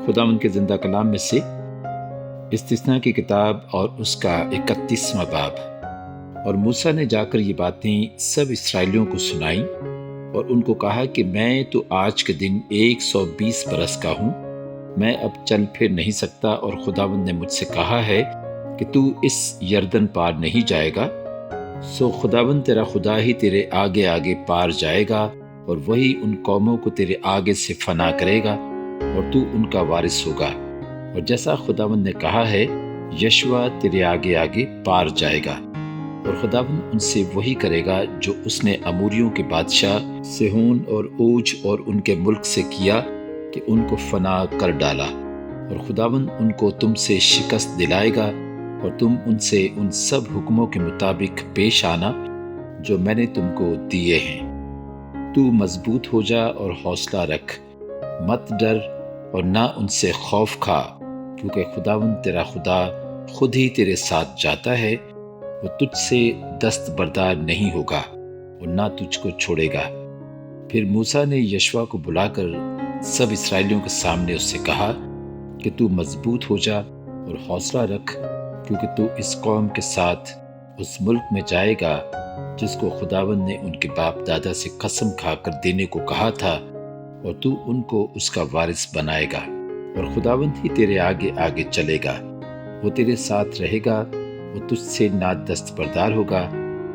خداوند کے زندہ کلام میں سے استثنا کی کتاب اور اس کا 31واں باب۔ اور موسیٰ نے جا کر یہ باتیں سب اسرائیلیوں کو سنائیں اور ان کو کہا کہ میں تو آج کے دن 120 برس کا ہوں، میں اب چل پھر نہیں سکتا، اور خداوند نے مجھ سے کہا ہے کہ تو اس یردن پار نہیں جائے گا، سو خداوند تیرا خدا ہی تیرے آگے آگے پار جائے گا، اور وہی ان قوموں کو تیرے آگے سے فنا کرے گا اور تو ان کا وارث ہوگا، اور جیسا خداوند نے کہا ہے یشوع تیرے آگے آگے پار جائے گا، اور خداوند ان سے وہی کرے گا جو اس نے اموریوں کے بادشاہ سہون اور اوج اور ان کے ملک سے کیا کہ ان کو فنا کر ڈالا، اور خداوند ان کو تم سے شکست دلائے گا، اور تم ان سے ان سب حکموں کے مطابق پیش آنا جو میں نے تم کو دیے ہیں۔ تو مضبوط ہو جا اور حوصلہ رکھ، مت ڈر اور نہ ان سے خوف کھا، کیونکہ خداوند تیرا خدا خود ہی تیرے ساتھ جاتا ہے، وہ تجھ سے دست بردار نہیں ہوگا اور نہ تجھ کو چھوڑے گا۔ پھر موسیٰ نے یشوع کو بلا کر سب اسرائیلیوں کے سامنے اس سے کہا کہ تو مضبوط ہو جا اور حوصلہ رکھ، کیونکہ تو اس قوم کے ساتھ اس ملک میں جائے گا جس کو خداوند نے ان کے باپ دادا سے قسم کھا کر دینے کو کہا تھا، اور تو ان کو اس کا وارث بنائے گا، اور خداوند ہی تیرے آگے آگے چلے گا، وہ تیرے ساتھ رہے گا، وہ تجھ سے نہ دست بردار ہوگا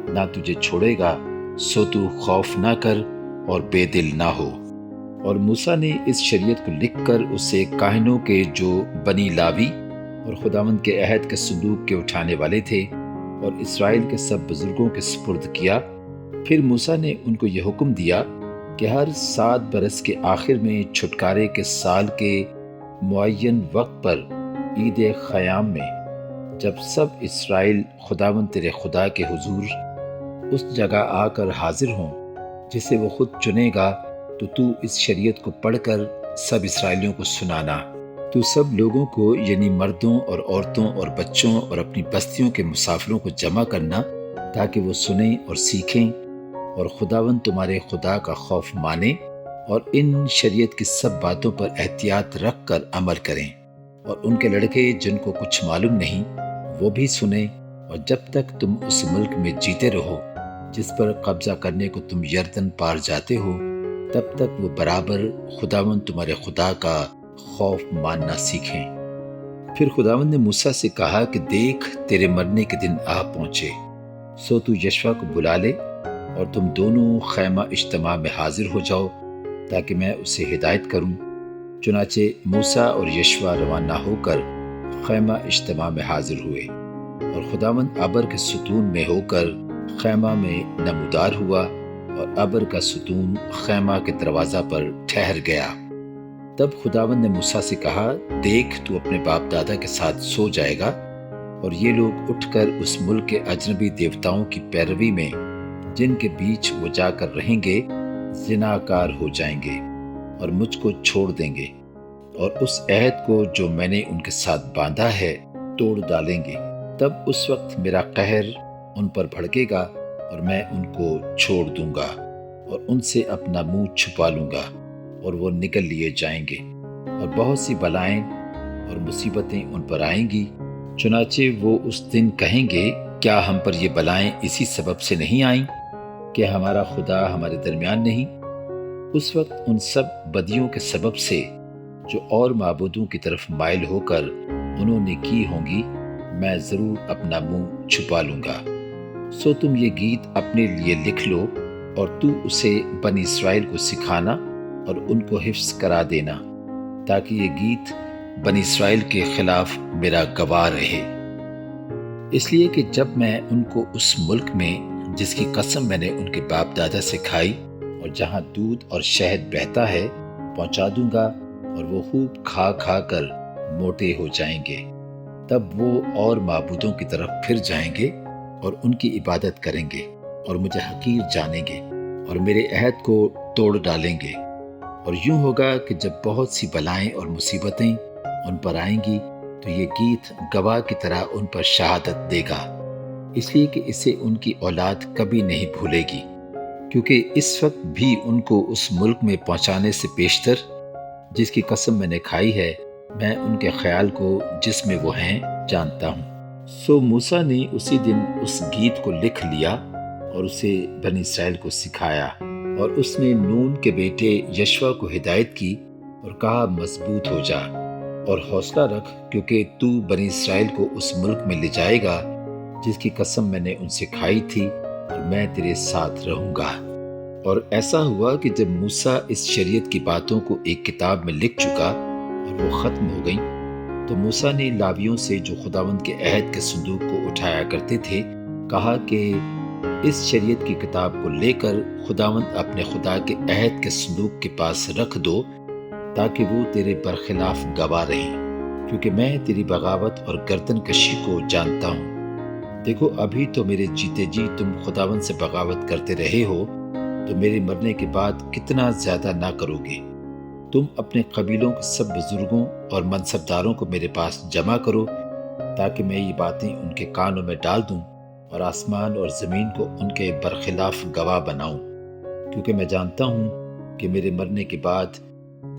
نہ تجھے چھوڑے گا، سو تو خوف نہ کر اور بے دل نہ ہو۔ اور موسیٰ نے اس شریعت کو لکھ کر اسے کاہنوں کے جو بنی لاوی اور خداوند کے عہد کے صندوق کے اٹھانے والے تھے اور اسرائیل کے سب بزرگوں کے سپرد کیا۔ پھر موسیٰ نے ان کو یہ حکم دیا کہ ہر 7 برس کے آخر میں چھٹکارے کے سال کے معین وقت پر عید خیام میں جب سب اسرائیل خداوند تیرے خدا کے حضور اس جگہ آ کر حاضر ہوں جسے وہ خود چنے گا، تو اس شریعت کو پڑھ کر سب اسرائیلیوں کو سنانا۔ تو سب لوگوں کو یعنی مردوں اور عورتوں اور بچوں اور اپنی بستیوں کے مسافروں کو جمع کرنا تاکہ وہ سنیں اور سیکھیں اور خداوند تمہارے خدا کا خوف مانیں اور ان شریعت کی سب باتوں پر احتیاط رکھ کر عمل کریں، اور ان کے لڑکے جن کو کچھ معلوم نہیں وہ بھی سنیں، اور جب تک تم اس ملک میں جیتے رہو جس پر قبضہ کرنے کو تم یردن پار جاتے ہو، تب تک وہ برابر خداوند تمہارے خدا کا خوف ماننا سیکھیں۔ پھر خداوند نے موسیٰ سے کہا کہ دیکھ تیرے مرنے کے دن آ پہنچے، سو تو یشوع کو بلا لے اور تم دونوں خیمہ اجتماع میں حاضر ہو جاؤ تاکہ میں اسے ہدایت کروں۔ چنانچہ موسیٰ اور یشوع روانہ ہو کر خیمہ اجتماع میں حاضر ہوئے، اور خداوند ابر کے ستون میں ہو کر خیمہ میں نمودار ہوا، اور ابر کا ستون خیمہ کے دروازہ پر ٹھہر گیا۔ تب خداوند نے موسیٰ سے کہا دیکھ تو اپنے باپ دادا کے ساتھ سو جائے گا، اور یہ لوگ اٹھ کر اس ملک کے اجنبی دیوتاؤں کی پیروی میں جن کے بیچ وہ جا کر رہیں گے زناکار ہو جائیں گے اور مجھ کو چھوڑ دیں گے، اور اس عہد کو جو میں نے ان کے ساتھ باندھا ہے توڑ ڈالیں گے۔ تب اس وقت میرا قہر ان پر بھڑکے گا اور میں ان کو چھوڑ دوں گا اور ان سے اپنا منہ چھپا لوں گا، اور وہ نکل لیے جائیں گے، اور بہت سی بلائیں اور مصیبتیں ان پر آئیں گی۔ چنانچہ وہ اس دن کہیں گے کیا ہم پر یہ بلائیں اسی سبب سے نہیں آئیں کہ ہمارا خدا ہمارے درمیان نہیں؟ اس وقت ان سب بدیوں کے سبب سے جو اور معبودوں کی طرف مائل ہو کر انہوں نے کی ہوں گی، میں ضرور اپنا منہ چھپا لوں گا۔ سو تم یہ گیت اپنے لیے لکھ لو، اور تو اسے بنی اسرائیل کو سکھانا اور ان کو حفظ کرا دینا، تاکہ یہ گیت بنی اسرائیل کے خلاف میرا گواہ رہے، اس لیے کہ جب میں ان کو اس ملک میں جس کی قسم میں نے ان کے باپ دادا سے کھائی اور جہاں دودھ اور شہد بہتا ہے پہنچا دوں گا، اور وہ خوب کھا کھا کر موٹے ہو جائیں گے، تب وہ اور معبودوں کی طرف پھر جائیں گے اور ان کی عبادت کریں گے اور مجھے حقیر جانیں گے اور میرے عہد کو توڑ ڈالیں گے۔ اور یوں ہوگا کہ جب بہت سی بلائیں اور مصیبتیں ان پر آئیں گی تو یہ گیت گواہ کی طرح ان پر شہادت دے گا، اس لیے کہ اسے ان کی اولاد کبھی نہیں بھولے گی، کیونکہ اس وقت بھی ان کو اس ملک میں پہنچانے سے پیشتر جس کی قسم میں نے کھائی ہے میں ان کے خیال کو جس میں وہ ہیں جانتا ہوں۔ سو موسیٰ نے اسی دن اس گیت کو لکھ لیا اور اسے بنی اسرائیل کو سکھایا، اور اس نے نون کے بیٹے یشوع کو ہدایت کی اور کہا مضبوط ہو جا اور حوصلہ رکھ، کیونکہ تو بنی اسرائیل کو اس ملک میں لے جائے گا جس کی قسم میں نے ان سے کھائی تھی، اور میں تیرے ساتھ رہوں گا۔ اور ایسا ہوا کہ جب موسیٰ اس شریعت کی باتوں کو ایک کتاب میں لکھ چکا اور وہ ختم ہو گئیں، تو موسیٰ نے لاویوں سے جو خداوند کے عہد کے صندوق کو اٹھایا کرتے تھے کہا کہ اس شریعت کی کتاب کو لے کر خداوند اپنے خدا کے عہد کے صندوق کے پاس رکھ دو، تاکہ وہ تیرے برخلاف گواہ رہیں، کیونکہ میں تیری بغاوت اور گردن کشی کو جانتا ہوں۔ دیکھو ابھی تو میرے جیتے جی تم خداوند سے بغاوت کرتے رہے ہو، تو میرے مرنے کے بعد کتنا زیادہ نہ کرو گے۔ تم اپنے قبیلوں کے سب بزرگوں اور منصبداروں کو میرے پاس جمع کرو، تاکہ میں یہ باتیں ان کے کانوں میں ڈال دوں اور آسمان اور زمین کو ان کے برخلاف گواہ بناؤں، کیونکہ میں جانتا ہوں کہ میرے مرنے کے بعد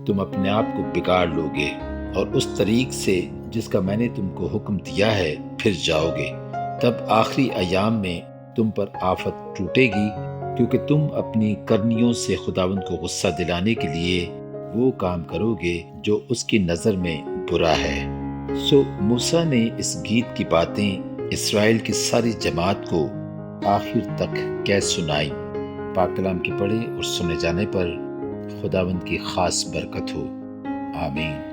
تم اپنے آپ کو بگاڑ لو گے اور اس طریق سے جس کا میں نے تم کو حکم دیا ہے پھر جاؤ گے۔ تب آخری ایام میں تم پر آفت ٹوٹے گی، کیونکہ تم اپنی کرنیوں سے خداوند کو غصہ دلانے کے لیے وہ کام کرو گے جو اس کی نظر میں برا ہے۔ سو موسیٰ نے اس گیت کی باتیں اسرائیل کی ساری جماعت کو آخر تک کہہ سنائی۔ پاک کلام کے پڑھے اور سنے جانے پر خداوند کی خاص برکت ہو، آمین۔